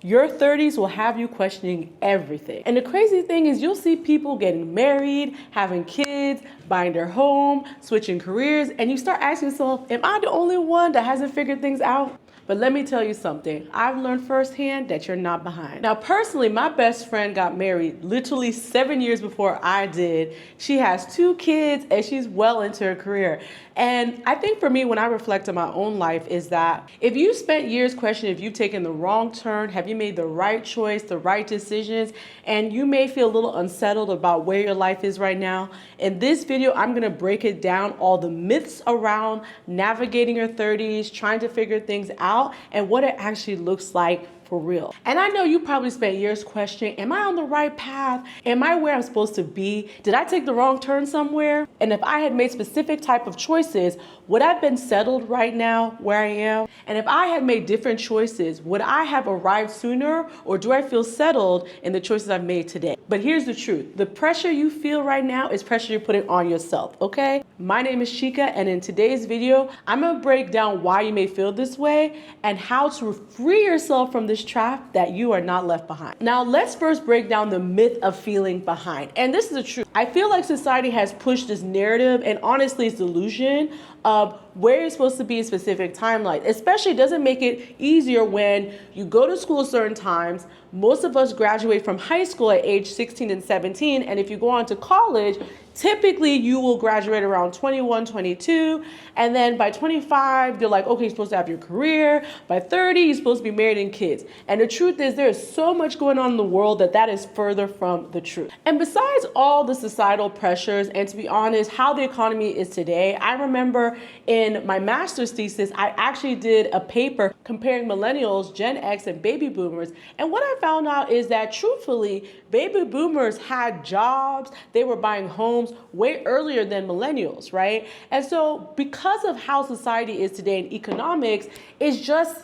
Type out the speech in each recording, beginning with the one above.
Your 30s will have you questioning everything. And the crazy thing is you'll see people getting married, having kids, buying their home, switching careers, and you start asking yourself, am I the only one that hasn't figured things out? But let me tell you something. I've learned firsthand that you're not behind. Now, personally, my best friend got married literally 7 years before I did. She has 2 kids and she's well into her career. And I think for me, when I reflect on my own life, is that if you spent years questioning if you've taken the wrong turn, have you made the right choice, the right decisions, and you may feel a little unsettled about where your life is right now, in this video, I'm gonna break it down, all the myths around navigating your 30s, trying to figure things out, and what it actually looks like for real. And I know you probably spent years questioning, am I on the right path? Am I where I'm supposed to be? Did I take the wrong turn somewhere? And if I had made specific type of choices, would I have been settled right now where I am? And if I had made different choices, would I have arrived sooner, or do I feel settled in the choices I've made today? But here's the truth. The pressure you feel right now is pressure you're putting on yourself, okay? My name is Shika, and in today's video, I'm gonna break down why you may feel this way and how to free yourself from this trap that you are not left behind. Now, let's first break down the myth of feeling behind. And this is the truth. I feel like society has pushed this narrative, and honestly, it's delusion of where you're supposed to be in specific timeline. Especially, it doesn't make it easier when you go to school certain times. Most of us graduate from high school at age 16 and 17, and if you go on to college, typically you will graduate around 21, 22, and then by 25, they're like, okay, you're supposed to have your career. By 30, you're supposed to be married and kids. And the truth is, there is so much going on in the world that is further from the truth. And besides all the societal pressures, and to be honest, how the economy is today, I remember in my master's thesis, I actually did a paper comparing millennials, Gen X, and baby boomers. And what I found out is that truthfully, baby boomers had jobs, they were buying homes way earlier than millennials, right? And so because of how society is today in economics, it's just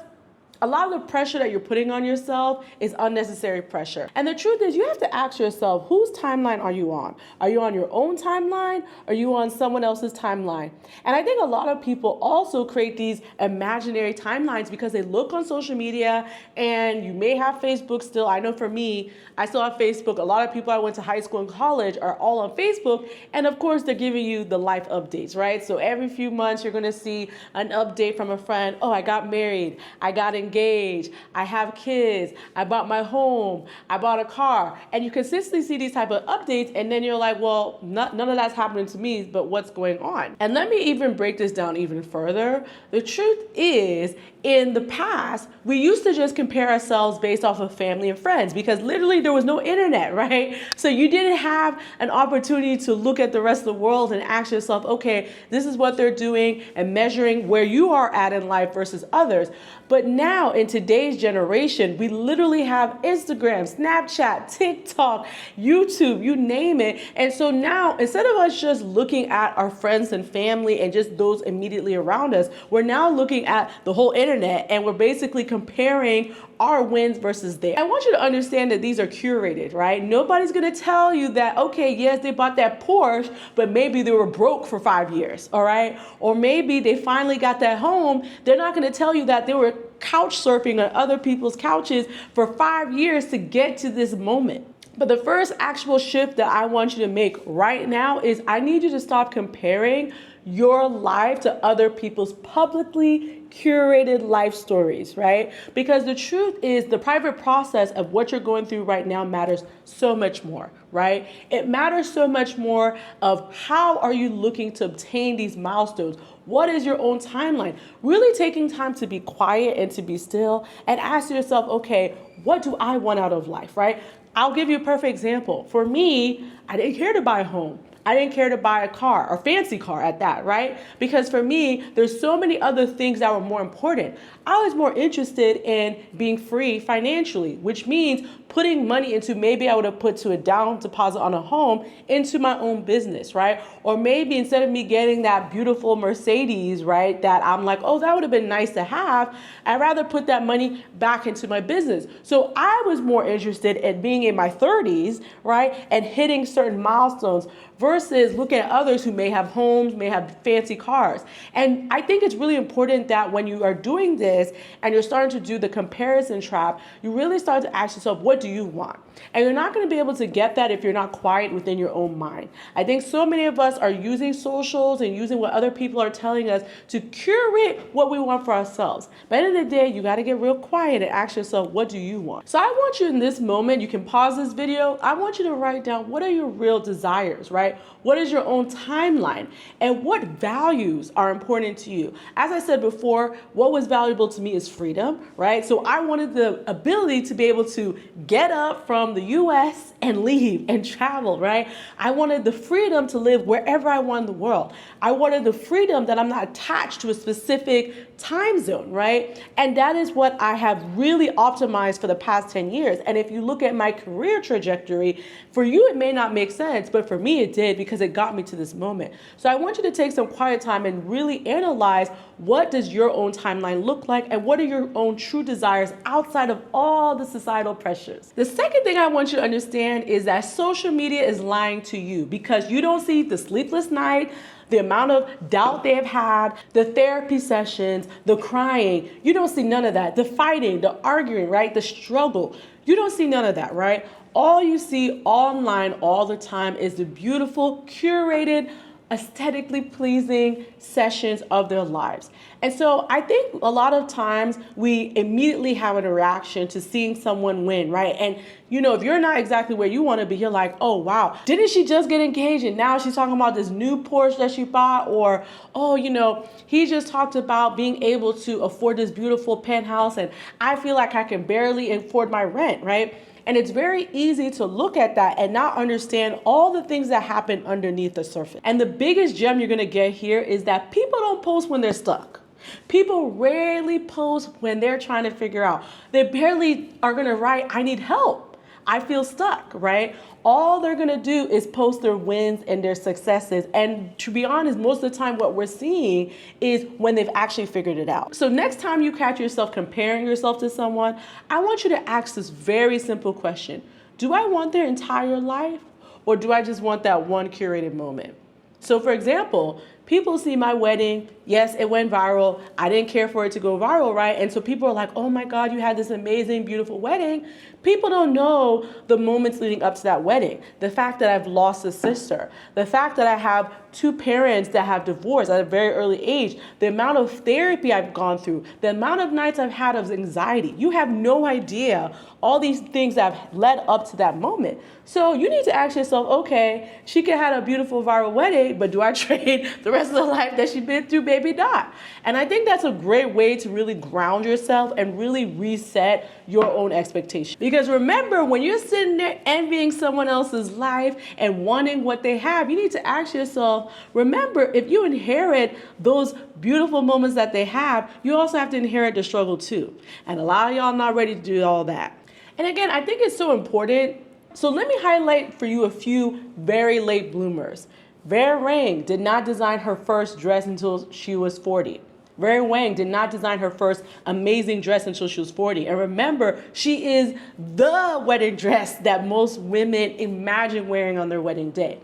a lot of the pressure that you're putting on yourself is unnecessary pressure. And the truth is, you have to ask yourself, whose timeline are you on? Are you on your own timeline? Or are you on someone else's timeline? And I think a lot of people also create these imaginary timelines because they look on social media, and you may have Facebook still. I know for me, I still have Facebook. A lot of people I went to high school and college are all on Facebook. And of course, they're giving you the life updates, right? So every few months, you're gonna see an update from a friend. Oh, I got married. I got engaged, I have kids, I bought my home, I bought a car. And you consistently see these type of updates, and then you're like, well, none of that's happening to me, but what's going on? And let me even break this down even further. The truth is, in the past, we used to just compare ourselves based off of family and friends because literally there was no internet, right? So you didn't have an opportunity to look at the rest of the world and ask yourself, okay, this is what they're doing, and measuring where you are at in life versus others. But now in today's generation, we literally have Instagram, Snapchat, TikTok, YouTube, you name it. And so now, instead of us just looking at our friends and family and just those immediately around us, we're now looking at the whole internet, and we're basically comparing our wins versus theirs. I want you to understand that these are curated, right? Nobody's gonna tell you that, okay, yes, they bought that Porsche, but maybe they were broke for 5 years, all right? Or maybe they finally got that home. They're not gonna tell you that they were couch surfing on other people's couches for 5 years to get to this moment. But the first actual shift that I want you to make right now is I need you to stop comparing your life to other people's publicly curated life stories, right? Because the truth is, the private process of what you're going through right now matters so much more, right? It matters so much more of how are you looking to obtain these milestones? What is your own timeline? Really taking time to be quiet and to be still and ask yourself, okay, what do I want out of life, right? I'll give you a perfect example. For me, I didn't care to buy a home. I didn't care to buy a car, or fancy car at that, right? Because for me, there's so many other things that were more important. I was more interested in being free financially, which means putting money into, maybe I would have put to a down deposit on a home into my own business, right? Or maybe instead of me getting that beautiful Mercedes, right, that I'm like, oh, that would have been nice to have, I'd rather put that money back into my business. So I was more interested in being in my 30s, right, and hitting certain milestones versus looking at others who may have homes, may have fancy cars. And I think it's really important that when you are doing this and you're starting to do the comparison trap, you really start to ask yourself, what do you want? And you're not going to be able to get that if you're not quiet within your own mind. I think so many of us are using socials and using what other people are telling us to curate what we want for ourselves. But at the end of the day, you got to get real quiet and ask yourself, what do you want? So I want you in this moment, you can pause this video. I want you to write down, what are your real desires, right? What is your own timeline? And what values are important to you? As I said before, what was valuable to me is freedom, right? So I wanted the ability to be able to get up from the US and leave and travel, right? I wanted the freedom to live wherever I want in the world. I wanted the freedom that I'm not attached to a specific time zone, right? And that is what I have really optimized for the past 10 years. And if you look at my career trajectory, for you it may not make sense, but for me it did, because it got me to this moment. So I want you to take some quiet time and really analyze, what does your own timeline look like, and what are your own true desires outside of all the societal pressures. The second thing I want you to understand is that social media is lying to you, because you don't see the sleepless night, the amount of doubt they have had, the therapy sessions, the crying. You don't see none of that. The fighting, the arguing, right? The struggle. You don't see none of that, right? All you see online all the time is the beautiful, curated, aesthetically pleasing sessions of their lives. And so I think a lot of times we immediately have a reaction to seeing someone win, right? And you know, if you're not exactly where you want to be, you're like, oh wow, didn't she just get engaged and now she's talking about this new Porsche that she bought? Or, oh, you know, he just talked about being able to afford this beautiful penthouse and I feel like I can barely afford my rent, right? And it's very easy to look at that and not understand all the things that happen underneath the surface. And the biggest gem you're gonna get here is that people don't post when they're stuck. People rarely post when they're trying to figure out. They barely are gonna write, I need help. I feel stuck, right? All they're gonna do is post their wins and their successes. And to be honest, most of the time what we're seeing is when they've actually figured it out. So next time you catch yourself comparing yourself to someone, I want you to ask this very simple question. Do I want their entire life, or do I just want that one curated moment? So for example, people see my wedding. Yes, it went viral. I didn't care for it to go viral, right? And so people are like, oh my God, you had this amazing, beautiful wedding. People don't know the moments leading up to that wedding. The fact that I've lost a sister, the fact that I have two parents that have divorced at a very early age, the amount of therapy I've gone through, the amount of nights I've had of anxiety. You have no idea all these things that have led up to that moment. So you need to ask yourself, okay, she could have a beautiful viral wedding, but do I trade the rest of the life that she's been through? Maybe not. And I think that's a great way to really ground yourself and really reset your own expectations. Because remember, when you're sitting there envying someone else's life and wanting what they have, you need to ask yourself, remember, if you inherit those beautiful moments that they have, you also have to inherit the struggle too. And a lot of y'all not ready to do all that. And again, I think it's so important. So let me highlight for you a few very late bloomers. Vera Wang did not design her first dress until she was 40. Vera Wang did not design her first amazing dress until she was 40. And remember, she is the wedding dress that most women imagine wearing on their wedding day.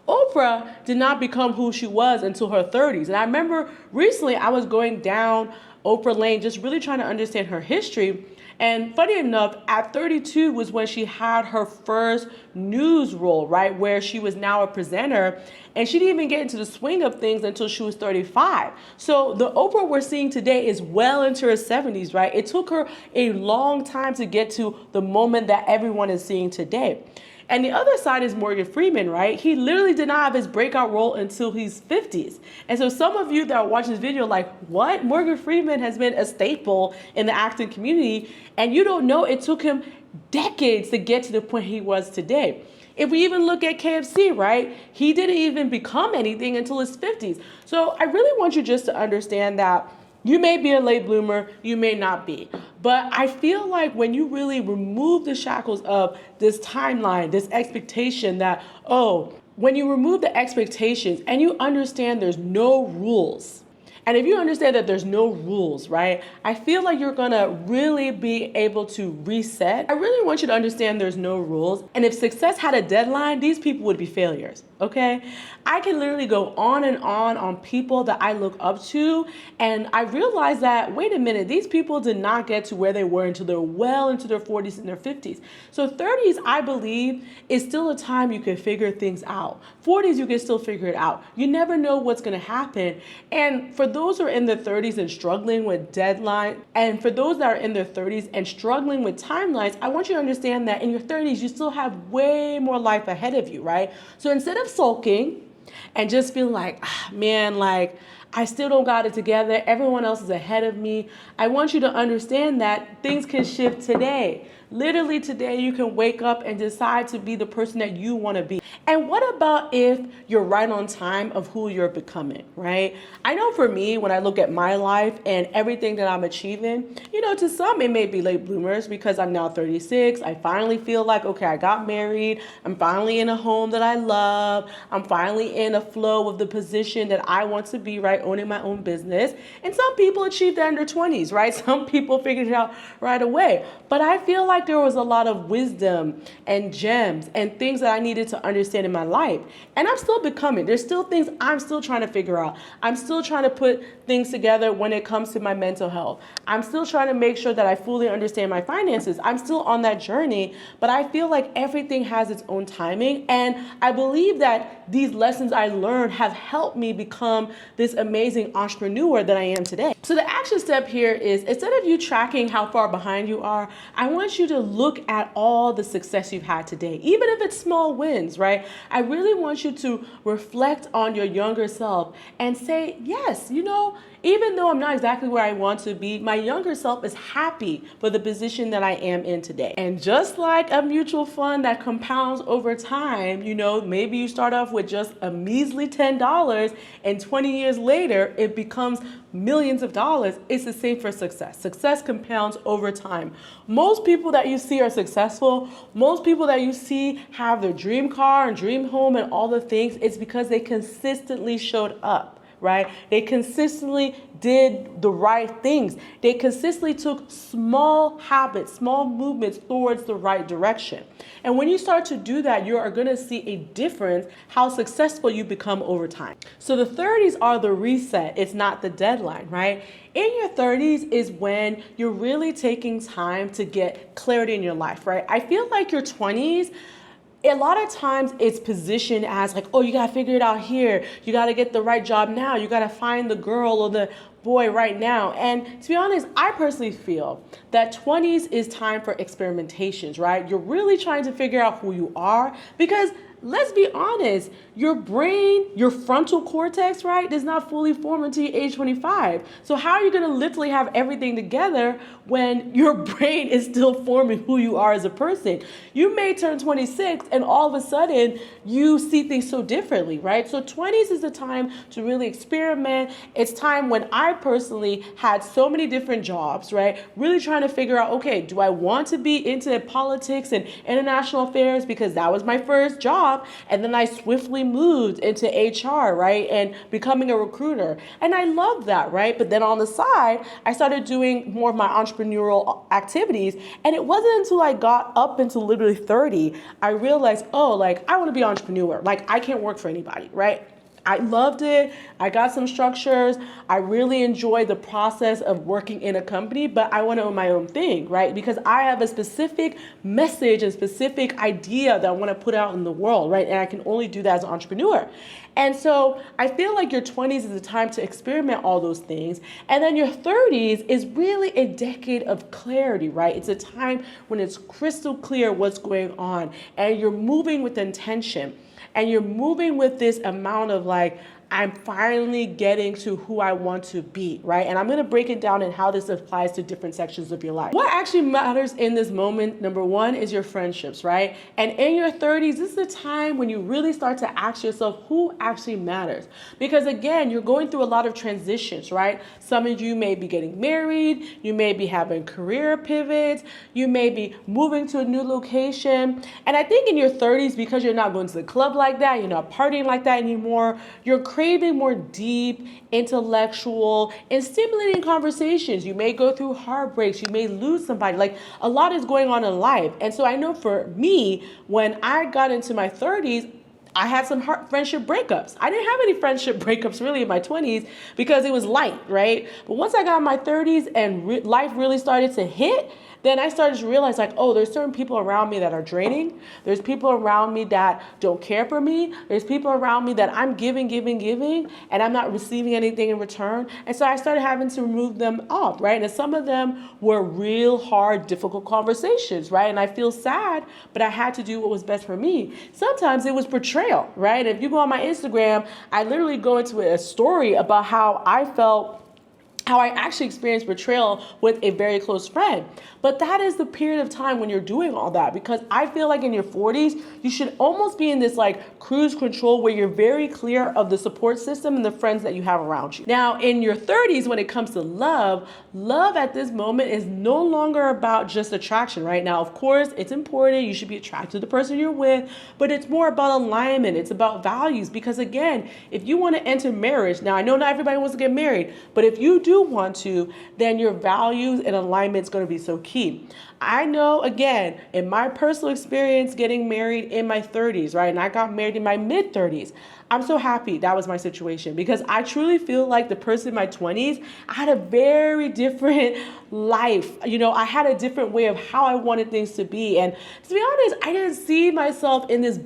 Oprah did not become who she was until her 30s. And I remember recently I was going down Oprah Lane, just really trying to understand her history. And funny enough, at 32 was when she had her first news role, right? Where she was now a presenter, and she didn't even get into the swing of things until she was 35. So the Oprah we're seeing today is well into her 70s, right? It took her a long time to get to the moment that everyone is seeing today. And the other side is Morgan Freeman, right? He literally did not have his breakout role until his 50s. And so some of you that are watching this video are like, what? Morgan Freeman has been a staple in the acting community, and you don't know it took him decades to get to the point he was today. If we even look at KFC, right? He didn't even become anything until his 50s. So I really want you just to understand that you may be a late bloomer, you may not be. But I feel like when you really remove the shackles of this timeline, this expectation that, oh, when you remove the expectations and you understand there's no rules, And if you understand that there's no rules, right, I feel like you're gonna really be able to reset. I really want you to understand there's no rules. And if success had a deadline, these people would be failures, okay? I can literally go on people that I look up to, and I realized that, wait a minute, these people did not get to where they were until they're well into their 40s and their 50s. So 30s, I believe, is still a time you can figure things out. 40s, you can still figure it out. You never know what's gonna happen. And for those who are in their 30s and struggling with deadline, and for those that are in their 30s and struggling with timelines, I want you to understand that in your 30s, you still have way more life ahead of you, right? So instead of sulking and just feeling like, man, like, I still don't got it together, everyone else is ahead of me, I want you to understand that things can shift today. Literally today, you can wake up and decide to be the person that you want to be. And what about if you're right on time of who you're becoming, right? I know for me, when I look at my life and everything that I'm achieving, you know, to some it may be late bloomers because I'm now 36. I finally feel like, okay, I got married. I'm finally in a home that I love. I'm finally in a flow of the position that I want to be, right? Owning my own business. And some people achieve that in their 20s, right? Some people figured it out right away. But I feel like there was a lot of wisdom and gems and things that I needed to understand in my life. And I'm still becoming. There's still things I'm still trying to figure out. I'm still trying to put things together when it comes to my mental health. I'm still trying to make sure that I fully understand my finances. I'm still on that journey, but I feel like everything has its own timing. And I believe that these lessons I learned have helped me become this amazing entrepreneur that I am today. So the action step here is, instead of you tracking how far behind you are, I want you to look at all the success you've had today, even if it's small wins, right? I really want you to reflect on your younger self and say, yes, you know, even though I'm not exactly where I want to be, my younger self is happy for the position that I am in today. And just like a mutual fund that compounds over time, you know, maybe you start off with just a measly $10 and 20 years later, it becomes millions of dollars. It's the same for success. Success compounds over time. Most people that you see are successful. Most people that you see have their dream car and dream home and all the things. It's because they consistently showed up. Right? They consistently did the right things. They consistently took small habits, small movements towards the right direction. And when you start to do that, you are going to see a difference how successful you become over time. So the 30s are the reset. It's not the deadline, right? In your 30s is when you're really taking time to get clarity in your life, right? I feel like your 20s, a lot of times it's positioned as like, oh, you got to figure it out here. You got to get the right job now. You got to find the girl or the boy right now. And to be honest, I personally feel that 20s is time for experimentations, right? You're really trying to figure out who you are, because let's be honest, your brain, your frontal cortex, right, does not fully form until age 25. So how are you going to literally have everything together when your brain is still forming who you are as a person? You may turn 26 and all of a sudden you see things so differently, right? So 20s is the time to really experiment. It's time when I personally had so many different jobs, right? Really trying to figure out, okay, do I want to be into politics and international affairs, because that was my first job. And then I swiftly moved into HR, right? And becoming a recruiter. And I love that, right? But then on the side, I started doing more of my entrepreneurial activities. And it wasn't until I got up into literally 30, I realized, oh, like, I want to be an entrepreneur. Like, I can't work for anybody, right? I loved it. I got some structures. I really enjoyed the process of working in a company, but I want to own my own thing, right? Because I have a specific message and specific idea that I want to put out in the world, right? And I can only do that as an entrepreneur. And so I feel like your 20s is the time to experiment all those things. And then your 30s is really a decade of clarity, right? It's a time when it's crystal clear what's going on and you're moving with intention. And you're moving with this amount of like, I'm finally getting to who I want to be, right? And I'm going to break it down and how this applies to different sections of your life. What actually matters in this moment, number one, is your friendships, right? And in your 30s, this is the time when you really start to ask yourself who actually matters. Because again, you're going through a lot of transitions, right? Some of you may be getting married, you may be having career pivots, you may be moving to a new location. And I think in your 30s, because you're not going to the club like that, you're not partying like that anymore, you're craving craving more deep, intellectual, and stimulating conversations. You may go through heartbreaks. You may lose somebody. Like, a lot is going on in life. And so I know for me, when I got into my 30s, I had some friendship breakups. I didn't have any friendship breakups really in my 20s because it was light, right? But once I got in my 30s and life really started to hit, then I started to realize, like, oh, there's certain people around me that are draining. There's people around me that don't care for me. There's people around me that I'm giving, and I'm not receiving anything in return. And so I started having to remove them off, right? And some of them were real hard, difficult conversations, right? And I feel sad, but I had to do what was best for me. Sometimes it was betrayal, right? If you go on my Instagram, I literally go into a story about how I felt, how I actually experienced betrayal with a very close friend. But that is the period of time when you're doing all that, because I feel like in your 40s, you should almost be in this like cruise control where you're very clear of the support system and the friends that you have around you. Now, in your 30s, when it comes to love at this moment is no longer about just attraction, right? Now, of course, it's important. You should be attracted to the person you're with, but it's more about alignment. It's about values, because again, if you want to enter marriage, now I know not everybody wants to get married, but if you do want to, then your values and alignment is going to be so key. I know, again, in my personal experience getting married in my 30s, right? And I got married in my mid 30s. I'm so happy that was my situation, because I truly feel like the person in my 20s, I had a very different life. You know, I had a different way of how I wanted things to be. And to be honest, I didn't see myself in this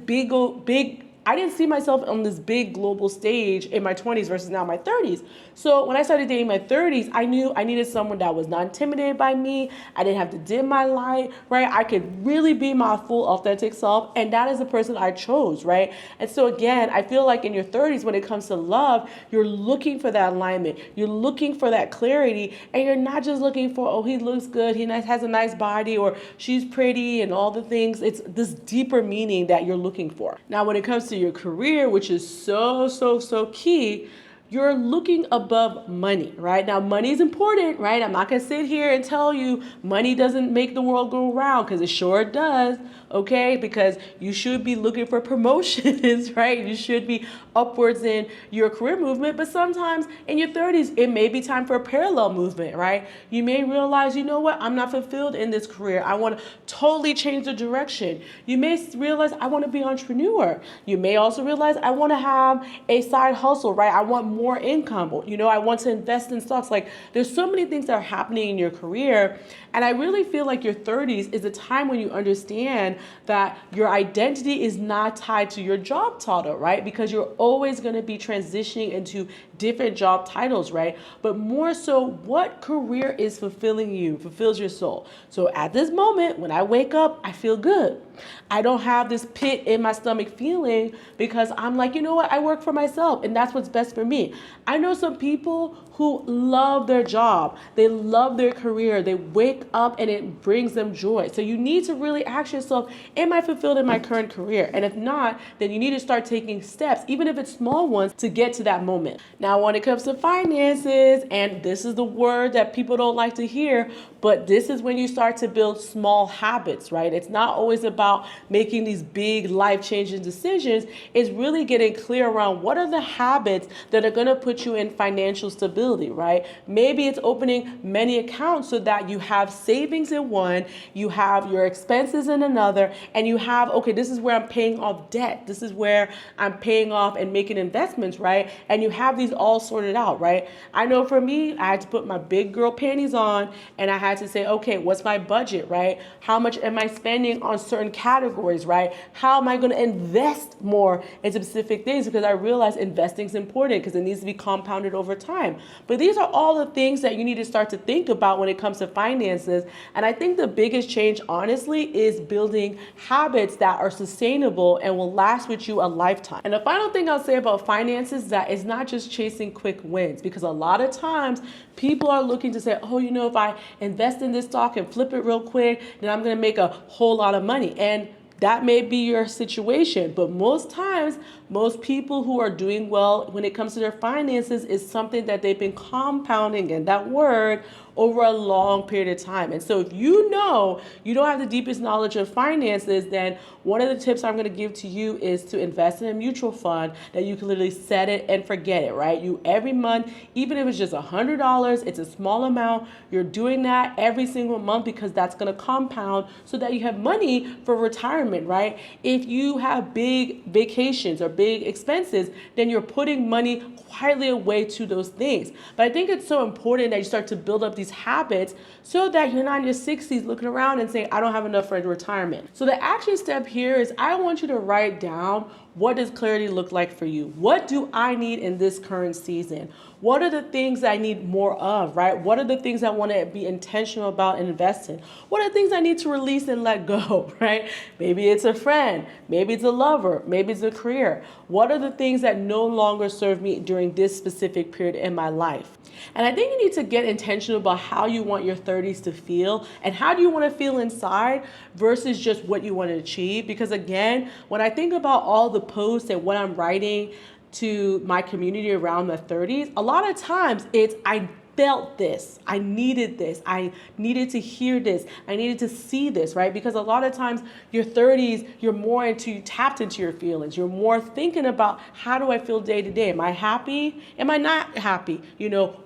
I didn't see myself on this big global stage in my 20s versus now my 30s. So when I started dating my 30s, I knew I needed someone that was not intimidated by me. I didn't have to dim my light, right? I could really be my full authentic self. And that is the person I chose, right? And so again, I feel like in your 30s, when it comes to love, you're looking for that alignment. You're looking for that clarity. And you're not just looking for, oh, he looks good, he has a nice body, or she's pretty and all the things. It's this deeper meaning that you're looking for. Now, when it comes to your career, which is so key, you're looking above money, right? Now, money is important, right? I'm not going to sit here and tell you money doesn't make the world go round, because it sure does, okay? Because you should be looking for promotions, right? You should be upwards in your career movement, but sometimes in your 30s, it may be time for a parallel movement, right? You may realize, you know what? I'm not fulfilled in this career. I want to totally change the direction. You may realize I want to be an entrepreneur. You may also realize I want to have a side hustle, right? I want more income. You know, I want to invest in stocks. Like, there's so many things that are happening in your career. And I really feel like your 30s is a time when you understand that your identity is not tied to your job title, right? Because you're always going to be transitioning into different job titles, right? But more so, what career is fulfilling you, fulfills your soul. So at this moment, when I wake up, I feel good. I don't have this pit in my stomach feeling, because I'm like, you know what? I work for myself, and that's what's best for me. I know some people who love their job. They love their career. They wake up and it brings them joy. So you need to really ask yourself, am I fulfilled in my current career? And if not, then you need to start taking steps, even if it's small ones, to get to that moment. Now, when it comes to finances, and this is the word that people don't like to hear, but this is when you start to build small habits, right? It's not always about making these big life-changing decisions. It's really getting clear around what are the habits that are going to put you in financial stability, right? Maybe it's opening many accounts so that you have savings in one, you have your expenses in another, and you have, okay, this is where I'm paying off debt. This is where I'm paying off and making investments, right? And you have these all sorted out, right? I know for me, I had to put my big girl panties on, and I had to say, okay, what's my budget, right? How much am I spending on certain categories, right? How am I going to invest more in specific things? Because I realize investing is important, because it needs to be compounded over time. But these are all the things that you need to start to think about when it comes to finances. And I think the biggest change, honestly, is building habits that are sustainable and will last with you a lifetime. And the final thing I'll say about finances is that it's not just chasing quick wins, because a lot of times people are looking to say, oh, you know, if I invest in this stock and flip it real quick, then I'm going to make a whole lot of money. And that may be your situation, but most times, most people who are doing well when it comes to their finances is something that they've been compounding, and that word over a long period of time. And so if you know you don't have the deepest knowledge of finances, then one of the tips I'm going to give to you is to invest in a mutual fund that you can literally set it and forget it, right? You every month, even if it's just $100, it's a small amount, you're doing that every single month because that's going to compound so that you have money for retirement, right? If you have big vacations or big expenses, then you're putting money quietly away to those things. But I think it's so important that you start to build up these habits so that you're not in your 60s looking around and saying, I don't have enough for retirement. So the action step here is I want you to write down, what does clarity look like for you? What do I need in this current season? What are the things I need more of, right? What are the things I want to be intentional about and invest in? What are the things I need to release and let go, right? Maybe it's a friend, maybe it's a lover, maybe it's a career. What are the things that no longer serve me during this specific period in my life? And I think you need to get intentional about how you want your 30s to feel and how do you want to feel inside versus just what you want to achieve. Because again, when I think about all the posts and what I'm writing to my community around the 30s, a lot of times it's I felt this, I needed to hear this, I needed to see this, right? Because a lot of times your 30s, you're more tapped into your feelings. You're more thinking about, how do I feel day to day? Am I happy? Am I not happy?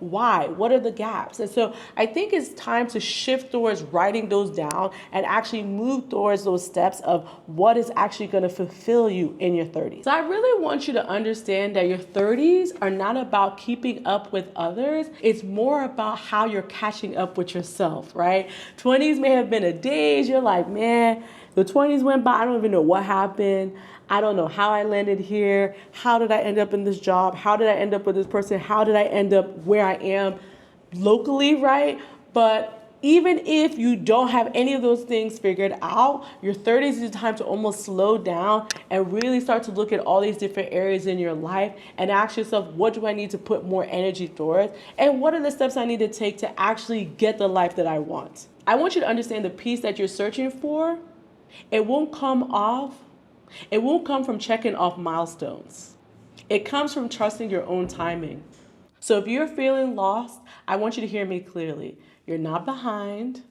Why? What are the gaps? And so I think it's time to shift towards writing those down and actually move towards those steps of what is actually going to fulfill you in your 30s. So I really want you to understand that your 30s are not about keeping up with others. It's more about how you're catching up with yourself, right? 20s may have been a daze. You're like, man, the 20s went by. I don't even know what happened. I don't know how I landed here. How did I end up in this job? How did I end up with this person? How did I end up where I am locally, right? But even if you don't have any of those things figured out, your 30s is the time to almost slow down and really start to look at all these different areas in your life and ask yourself, what do I need to put more energy towards? And what are the steps I need to take to actually get the life that I want? I want you to understand the peace that you're searching for. It won't come from checking off milestones. It comes from trusting your own timing. So if you're feeling lost, I want you to hear me clearly. You're not behind.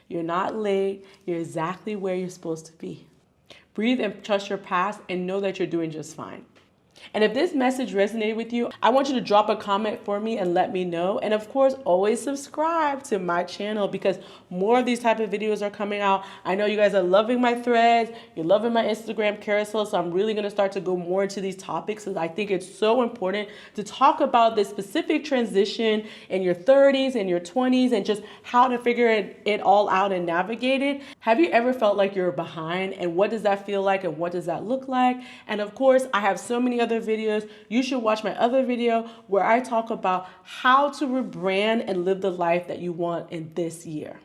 You're not late. You're exactly where you're supposed to be. Breathe and trust your past and know that you're doing just fine. And if this message resonated with you, I want you to drop a comment for me and let me know. And of course, always subscribe to my channel because more of these type of videos are coming out. I know you guys are loving my threads. You're loving my Instagram carousel. So I'm really going to start to go more into these topics because I think it's so important to talk about this specific transition in your 30s and your 20s and just how to figure it all out and navigate it. Have you ever felt like you're behind? And what does that feel like? And what does that look like? And of course, I have so many other videos. You should watch my other video where I talk about how to rebrand and live the life that you want in this year.